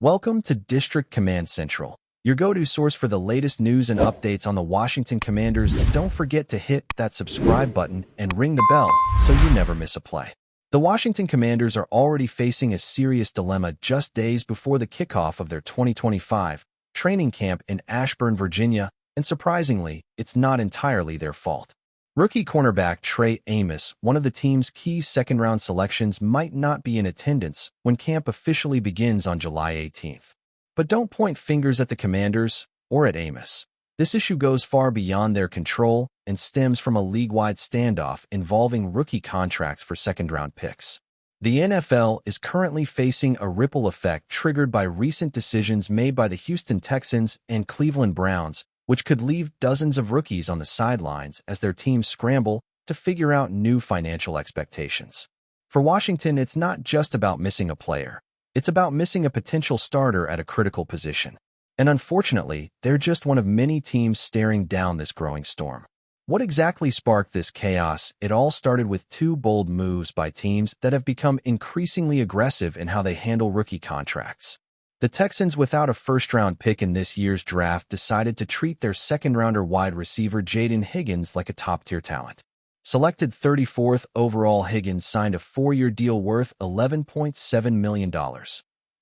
Welcome to District Command Central, your go-to source for the latest news and updates on the Washington Commanders. Don't forget to hit that subscribe button and ring the bell so you never miss a play. The Washington Commanders are already facing a serious dilemma just days before the kickoff of their 2025 training camp in Ashburn, Virginia, and surprisingly, it's not entirely their fault. Rookie cornerback Trey Amos, one of the team's key second-round selections, might not be in attendance when camp officially begins on July 18th. But don't point fingers at the Commanders or at Amos. This issue goes far beyond their control and stems from a league-wide standoff involving rookie contracts for second-round picks. The NFL is currently facing a ripple effect triggered by recent decisions made by the Houston Texans and Cleveland Browns, which could leave dozens of rookies on the sidelines as their teams scramble to figure out new financial expectations. For Washington, it's not just about missing a player. It's about missing a potential starter at a critical position. And unfortunately, they're just one of many teams staring down this growing storm. What exactly sparked this chaos? It all started with two bold moves by teams that have become increasingly aggressive in how they handle rookie contracts. The Texans, without a first-round pick in this year's draft, decided to treat their second-rounder wide receiver Jaden Higgins like a top-tier talent. Selected 34th overall, Higgins signed a 4-year deal worth $11.7 million,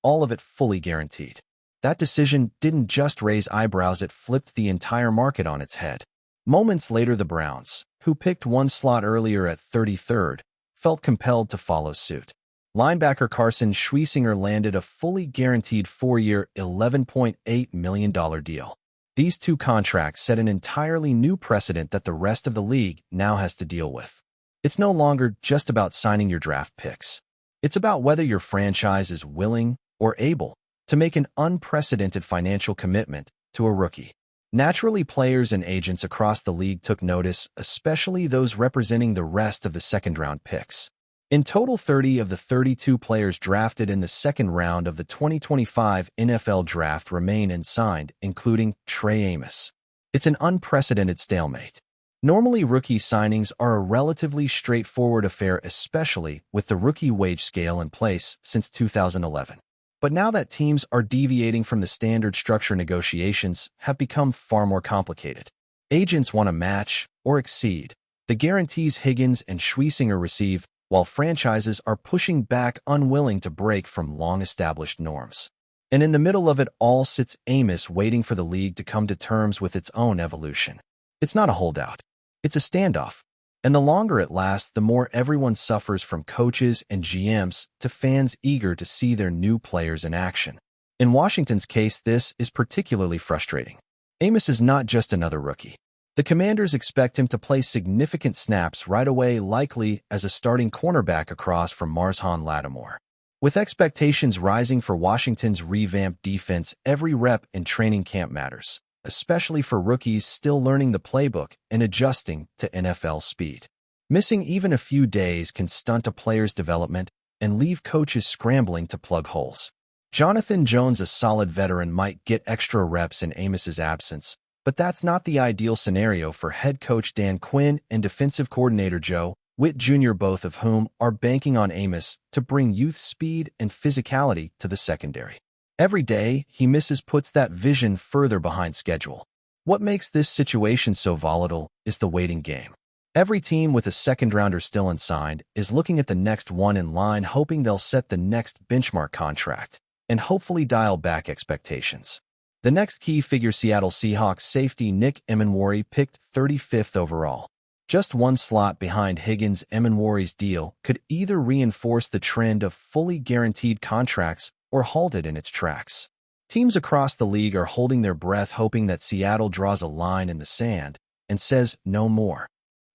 all of it fully guaranteed. That decision didn't just raise eyebrows, it flipped the entire market on its head. Moments later, the Browns, who picked one slot earlier at 33rd, felt compelled to follow suit. Linebacker Carson Schweissinger landed a fully guaranteed 4-year, $11.8 million deal. These two contracts set an entirely new precedent that the rest of the league now has to deal with. It's no longer just about signing your draft picks. It's about whether your franchise is willing or able to make an unprecedented financial commitment to a rookie. Naturally, players and agents across the league took notice, especially those representing the rest of the second-round picks. In total, 30 of the 32 players drafted in the second round of the 2025 NFL Draft remain unsigned, including Trey Amos. It's an unprecedented stalemate. Normally, rookie signings are a relatively straightforward affair, especially with the rookie wage scale in place since 2011. But now that teams are deviating from the standard structure, negotiations have become far more complicated. Agents want to match or exceed the guarantees Higgins and Schweissinger receive, while franchises are pushing back, unwilling to break from long-established norms. And in the middle of it all sits Amos, waiting for the league to come to terms with its own evolution. It's not a holdout. It's a standoff. And the longer it lasts, the more everyone suffers, from coaches and GMs to fans eager to see their new players in action. In Washington's case, this is particularly frustrating. Amos is not just another rookie. The Commanders expect him to play significant snaps right away, likely as a starting cornerback across from Marshawn Lattimore. With expectations rising for Washington's revamped defense, every rep in training camp matters, especially for rookies still learning the playbook and adjusting to NFL speed. Missing even a few days can stunt a player's development and leave coaches scrambling to plug holes. Jonathan Jones, a solid veteran, might get extra reps in Amos's absence, but that's not the ideal scenario for head coach Dan Quinn and defensive coordinator Joe Witt Jr., both of whom are banking on Amos to bring youth speed and physicality to the secondary. Every day he misses puts that vision further behind schedule. What makes this situation so volatile is the waiting game. Every team with a second-rounder still unsigned is looking at the next one in line, hoping they'll set the next benchmark contract and hopefully dial back expectations. The next key figure, Seattle Seahawks safety Nick Emenwari, picked 35th overall. Just one slot behind Higgins, Emenwari's deal could either reinforce the trend of fully guaranteed contracts or halt it in its tracks. Teams across the league are holding their breath, hoping that Seattle draws a line in the sand and says no more.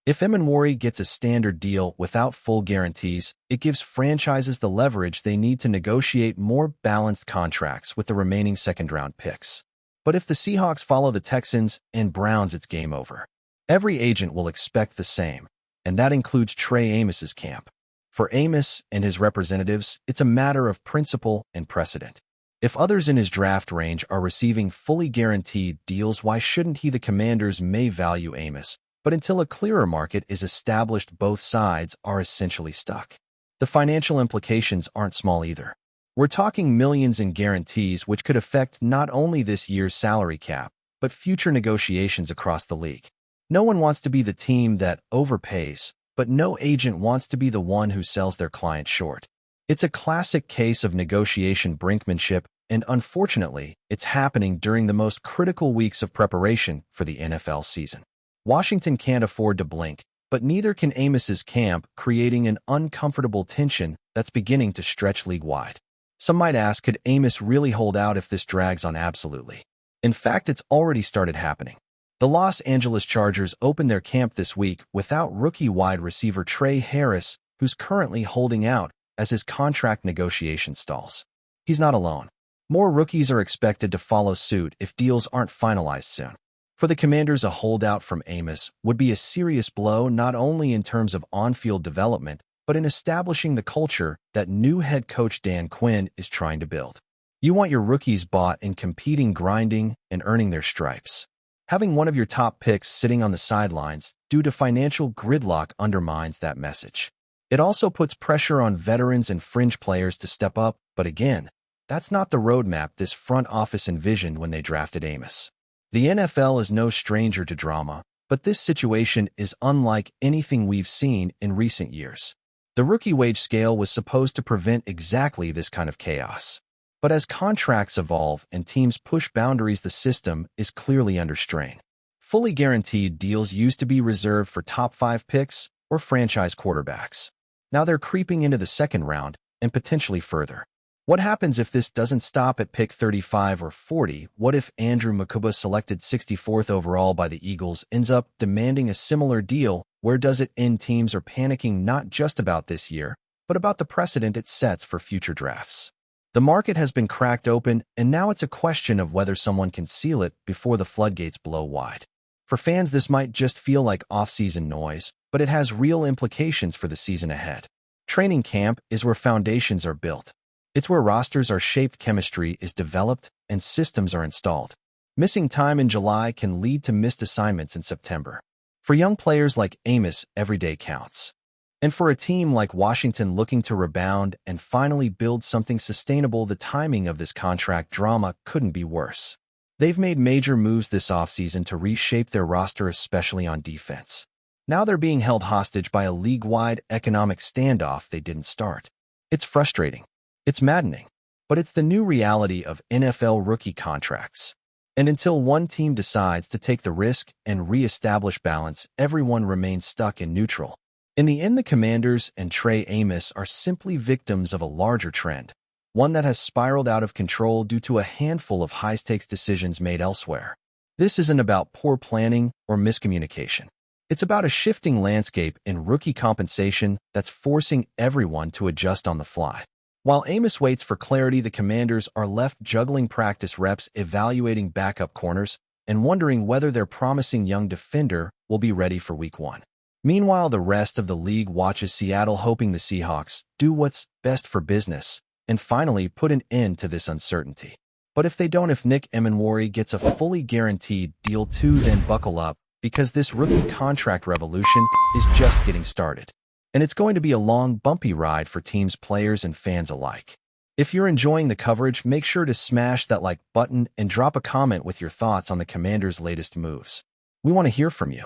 If Emenwari gets a standard deal without full guarantees, it gives franchises the leverage they need to negotiate more balanced contracts with the remaining second-round picks. But if the Seahawks follow the Texans and Browns, it's game over. Every agent will expect the same, and that includes Trey Amos's camp. For Amos and his representatives, it's a matter of principle and precedent. If others in his draft range are receiving fully guaranteed deals, why shouldn't he? The Commanders may value Amos, but until a clearer market is established, both sides are essentially stuck. The financial implications aren't small either. We're talking millions in guarantees, which could affect not only this year's salary cap, but future negotiations across the league. No one wants to be the team that overpays, but no agent wants to be the one who sells their client short. It's a classic case of negotiation brinkmanship, and unfortunately, it's happening during the most critical weeks of preparation for the NFL season. Washington can't afford to blink, but neither can Amos's camp, creating an uncomfortable tension that's beginning to stretch league-wide. Some might ask, could Amos really hold out if this drags on? Absolutely. In fact, it's already started happening. The Los Angeles Chargers opened their camp this week without rookie wide receiver Trey Harris, who's currently holding out as his contract negotiation stalls. He's not alone. More rookies are expected to follow suit if deals aren't finalized soon. For the Commanders, a holdout from Amos would be a serious blow, not only in terms of on-field development, but in establishing the culture that new head coach Dan Quinn is trying to build. You want your rookies bought in competing, grinding, and earning their stripes. Having one of your top picks sitting on the sidelines due to financial gridlock undermines that message. It also puts pressure on veterans and fringe players to step up, but again, that's not the roadmap this front office envisioned when they drafted Amos. The NFL is no stranger to drama, but this situation is unlike anything we've seen in recent years. The rookie wage scale was supposed to prevent exactly this kind of chaos. But as contracts evolve and teams push boundaries, the system is clearly under strain. Fully guaranteed deals used to be reserved for top 5 picks or franchise quarterbacks. Now they're creeping into the second round and potentially further. What happens if this doesn't stop at pick 35 or 40? What if Andrew Makuba, selected 64th overall by the Eagles, ends up demanding a similar deal? Where does it end? Teams are panicking not just about this year, but about the precedent it sets for future drafts. The market has been cracked open, and now it's a question of whether someone can seal it before the floodgates blow wide. For fans, this might just feel like off-season noise, but it has real implications for the season ahead. Training camp is where foundations are built. It's where rosters are shaped, chemistry is developed, and systems are installed. Missing time in July can lead to missed assignments in September. For young players like Amos, every day counts. And for a team like Washington looking to rebound and finally build something sustainable, the timing of this contract drama couldn't be worse. They've made major moves this offseason to reshape their roster, especially on defense. Now they're being held hostage by a league-wide economic standoff they didn't start. It's frustrating. It's maddening. But it's the new reality of NFL rookie contracts. And until one team decides to take the risk and re-establish balance, everyone remains stuck in neutral. In the end, the Commanders and Trey Amos are simply victims of a larger trend, one that has spiraled out of control due to a handful of high-stakes decisions made elsewhere. This isn't about poor planning or miscommunication. It's about a shifting landscape in rookie compensation that's forcing everyone to adjust on the fly. While Amos waits for clarity, the Commanders are left juggling practice reps, evaluating backup corners, and wondering whether their promising young defender will be ready for Week 1. Meanwhile, the rest of the league watches Seattle, hoping the Seahawks do what's best for business and finally put an end to this uncertainty. But if they don't, if Nick Emenwari gets a fully guaranteed deal too, then buckle up, because this rookie contract revolution is just getting started. And it's going to be a long, bumpy ride for teams, players, and fans alike. If you're enjoying the coverage, make sure to smash that like button and drop a comment with your thoughts on the Commanders' latest moves. We want to hear from you.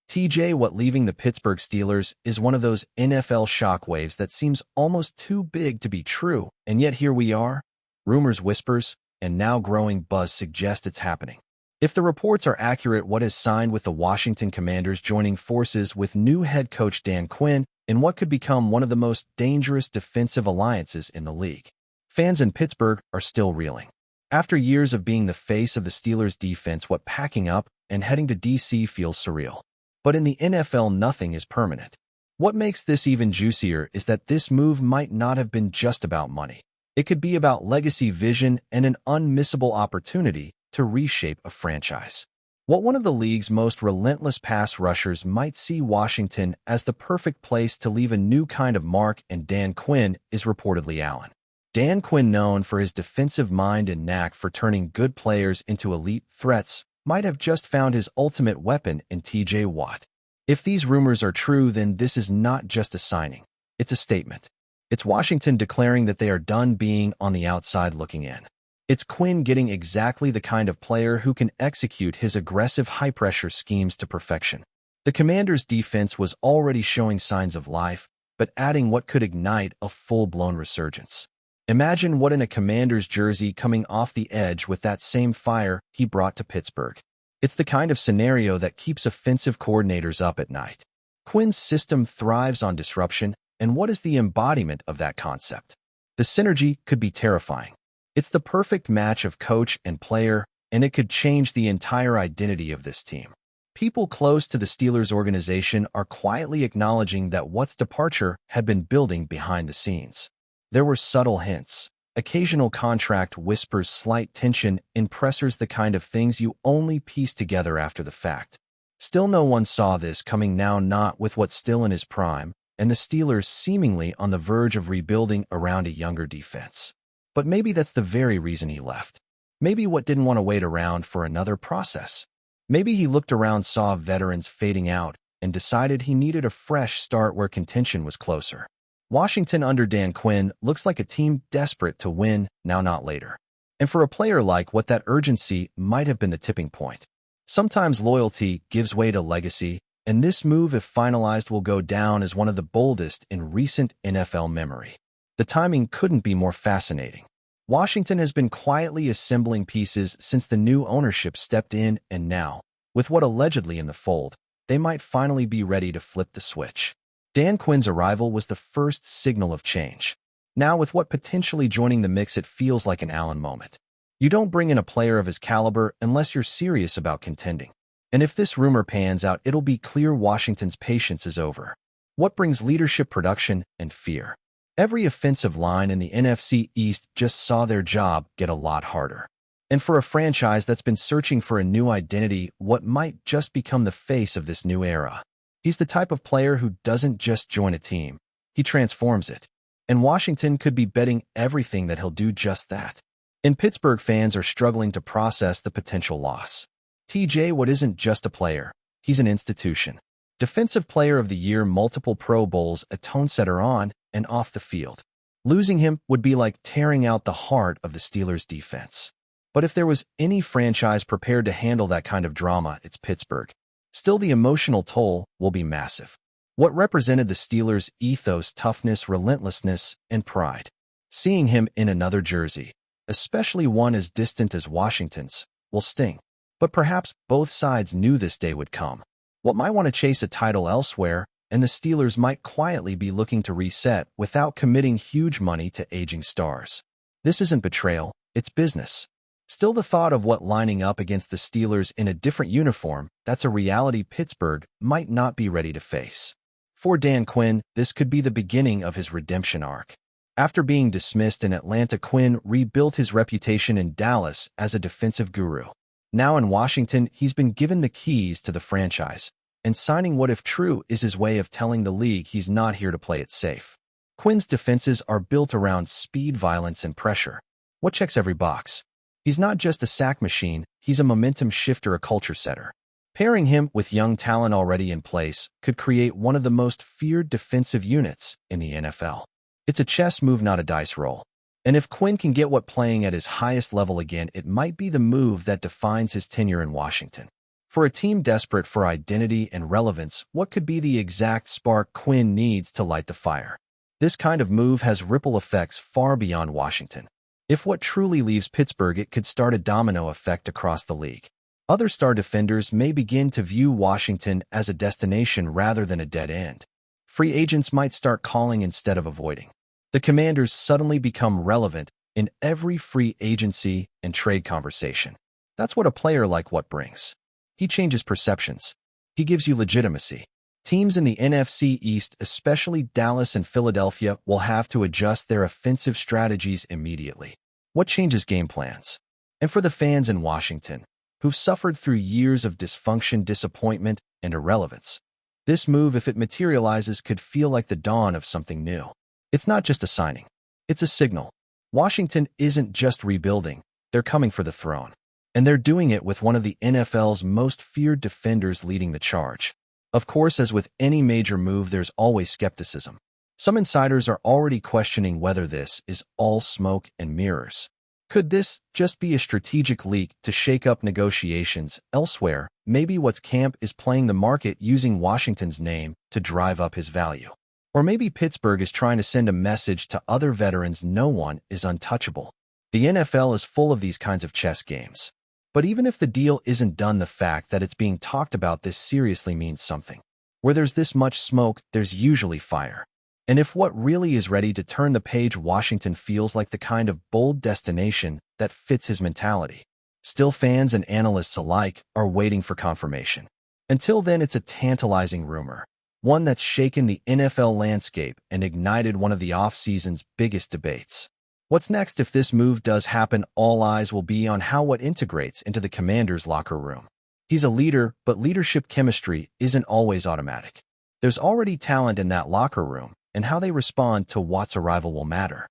TJ, what leaving the Pittsburgh Steelers is one of those NFL shockwaves that seems almost too big to be true, and yet here we are. Rumors, whispers, and now growing buzz suggest it's happening. If the reports are accurate, what has signed with the Washington Commanders, joining forces with new head coach Dan Quinn in what could become one of the most dangerous defensive alliances in the league. Fans in Pittsburgh are still reeling. After years of being the face of the Steelers' defense, what packing up and heading to DC feels surreal. But in the NFL, nothing is permanent. What makes this even juicier is that this move might not have been just about money. It could be about legacy, vision, and an unmissable opportunity to reshape a franchise. What one of the league's most relentless pass rushers might see Washington as the perfect place to leave a new kind of mark, and Dan Quinn is reportedly Allen. Dan Quinn, known for his defensive mind and knack for turning good players into elite threats, might have just found his ultimate weapon in TJ Watt. If these rumors are true, then this is not just a signing. It's a statement. It's Washington declaring that they are done being on the outside looking in. It's Quinn getting exactly the kind of player who can execute his aggressive high-pressure schemes to perfection. The Commanders' defense was already showing signs of life, but adding what could ignite a full-blown resurgence. Imagine what in a Commanders jersey coming off the edge with that same fire he brought to Pittsburgh. It's the kind of scenario that keeps offensive coordinators up at night. Quinn's system thrives on disruption, and what is the embodiment of that concept? The synergy could be terrifying. It's the perfect match of coach and player, and it could change the entire identity of this team. People close to the Steelers organization are quietly acknowledging that Watt's departure had been building behind the scenes. There were subtle hints, occasional contract whispers, slight tension in pressers, the kind of things you only piece together after the fact. Still, no one saw this coming, now not with Watt still in his prime, and the Steelers seemingly on the verge of rebuilding around a younger defense. But maybe that's the very reason he left. Maybe Watt didn't want to wait around for another process. Maybe he looked around, saw veterans fading out, and decided he needed a fresh start where contention was closer. Washington under Dan Quinn looks like a team desperate to win, now not later. And for a player like Watt, that urgency might have been the tipping point. Sometimes loyalty gives way to legacy, and this move, if finalized, will go down as one of the boldest in recent NFL memory. The timing couldn't be more fascinating. Washington has been quietly assembling pieces since the new ownership stepped in, and now, with Watt allegedly in the fold, they might finally be ready to flip the switch. Dan Quinn's arrival was the first signal of change. Now, with Watt potentially joining the mix, it feels like an Allen moment. You don't bring in a player of his caliber unless you're serious about contending. And if this rumor pans out, it'll be clear Washington's patience is over. Watt brings leadership, production, and fear. Every offensive line in the NFC East just saw their job get a lot harder. And for a franchise that's been searching for a new identity, Watt might just become the face of this new era. He's the type of player who doesn't just join a team, he transforms it. And Washington could be betting everything that he'll do just that. And Pittsburgh fans are struggling to process the potential loss. TJ Watt isn't just a player, he's an institution. Defensive Player of the Year, multiple Pro Bowls, a tone setter on and off the field. Losing him would be like tearing out the heart of the Steelers' defense. But if there was any franchise prepared to handle that kind of drama, it's Pittsburgh. Still, the emotional toll will be massive. What represented the Steelers' ethos, toughness, relentlessness, and pride? Seeing him in another jersey, especially one as distant as Washington's, will sting. But perhaps both sides knew this day would come. Watt might want to chase a title elsewhere, and the Steelers might quietly be looking to reset without committing huge money to aging stars. This isn't betrayal, it's business. Still, the thought of Watt lining up against the Steelers in a different uniform, that's a reality Pittsburgh might not be ready to face. For Dan Quinn, this could be the beginning of his redemption arc. After being dismissed in Atlanta, Quinn rebuilt his reputation in Dallas as a defensive guru. Now in Washington, he's been given the keys to the franchise, and signing Watt, if true, is his way of telling the league he's not here to play it safe. Quinn's defenses are built around speed, violence, and pressure. Watt checks every box. He's not just a sack machine, he's a momentum shifter, a culture setter. Pairing him with young talent already in place could create one of the most feared defensive units in the NFL. It's a chess move, not a dice roll. And if Quinn can get Watt playing at his highest level again, it might be the move that defines his tenure in Washington. For a team desperate for identity and relevance, what could be the exact spark Quinn needs to light the fire? This kind of move has ripple effects far beyond Washington. If Watt truly leaves Pittsburgh, it could start a domino effect across the league. Other star defenders may begin to view Washington as a destination rather than a dead end. Free agents might start calling instead of avoiding. The Commanders suddenly become relevant in every free agency and trade conversation. That's what a player like Watt brings. He changes perceptions. He gives you legitimacy. Teams in the NFC East, especially Dallas and Philadelphia, will have to adjust their offensive strategies immediately. Watt changes game plans. And for the fans in Washington, who've suffered through years of dysfunction, disappointment, and irrelevance, this move, if it materializes, could feel like the dawn of something new. It's not just a signing. It's a signal. Washington isn't just rebuilding. They're coming for the throne. And they're doing it with one of the NFL's most feared defenders leading the charge. Of course, as with any major move, there's always skepticism. Some insiders are already questioning whether this is all smoke and mirrors. Could this just be a strategic leak to shake up negotiations elsewhere? Maybe What's Camp is playing the market using Washington's name to drive up his value. Or maybe Pittsburgh is trying to send a message to other veterans no one is untouchable. The NFL is full of these kinds of chess games. But even if the deal isn't done, the fact that it's being talked about this seriously means something. Where there's this much smoke, there's usually fire. And if what really is ready to turn the page, Washington feels like the kind of bold destination that fits his mentality. Still, fans and analysts alike are waiting for confirmation. Until then, it's a tantalizing rumor, one that's shaken the NFL landscape and ignited one of the offseason's biggest debates. What's next if this move does happen? All eyes will be on how it integrates into the Commander's locker room. He's a leader, but leadership chemistry isn't always automatic. There's already talent in that locker room, and how they respond to Watt's arrival will matter.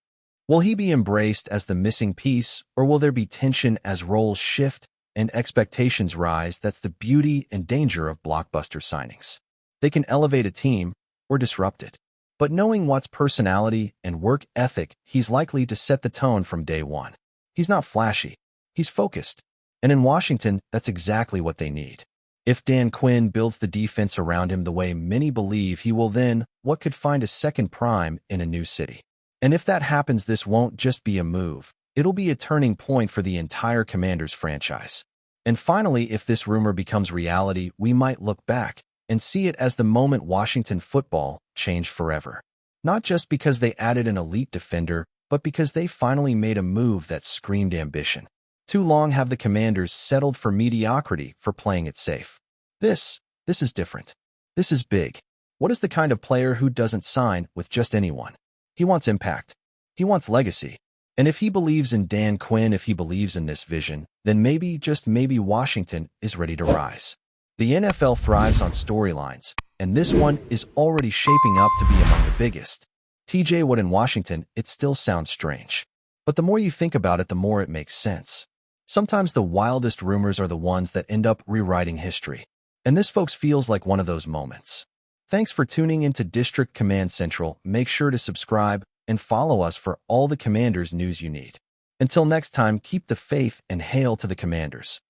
Will he be embraced as the missing piece, or will there be tension as roles shift and expectations rise? That's the beauty and danger of blockbuster signings. They can elevate a team or disrupt it. But knowing Watt's personality and work ethic, he's likely to set the tone from day one. He's not flashy. He's focused. And in Washington, that's exactly what they need. If Dan Quinn builds the defense around him the way many believe he will, then what could find a second prime in a new city? And if that happens, this won't just be a move. It'll be a turning point for the entire Commanders franchise. And finally, if this rumor becomes reality, we might look back and see it as the moment Washington football changed forever. Not just because they added an elite defender, but because they finally made a move that screamed ambition. Too long have the Commanders settled for mediocrity, for playing it safe. This is different. This is big. What is the kind of player who doesn't sign with just anyone? He wants impact. He wants legacy. And if he believes in Dan Quinn, if he believes in this vision, then maybe, just maybe, Washington is ready to rise. The NFL thrives on storylines, and this one is already shaping up to be among the biggest. TJ Watt in Washington, it still sounds strange. But the more you think about it, the more it makes sense. Sometimes the wildest rumors are the ones that end up rewriting history. And this, folks, feels like one of those moments. Thanks for tuning into District Command Central. Make sure to subscribe and follow us for all the Commanders news you need. Until next time, keep the faith and hail to the Commanders.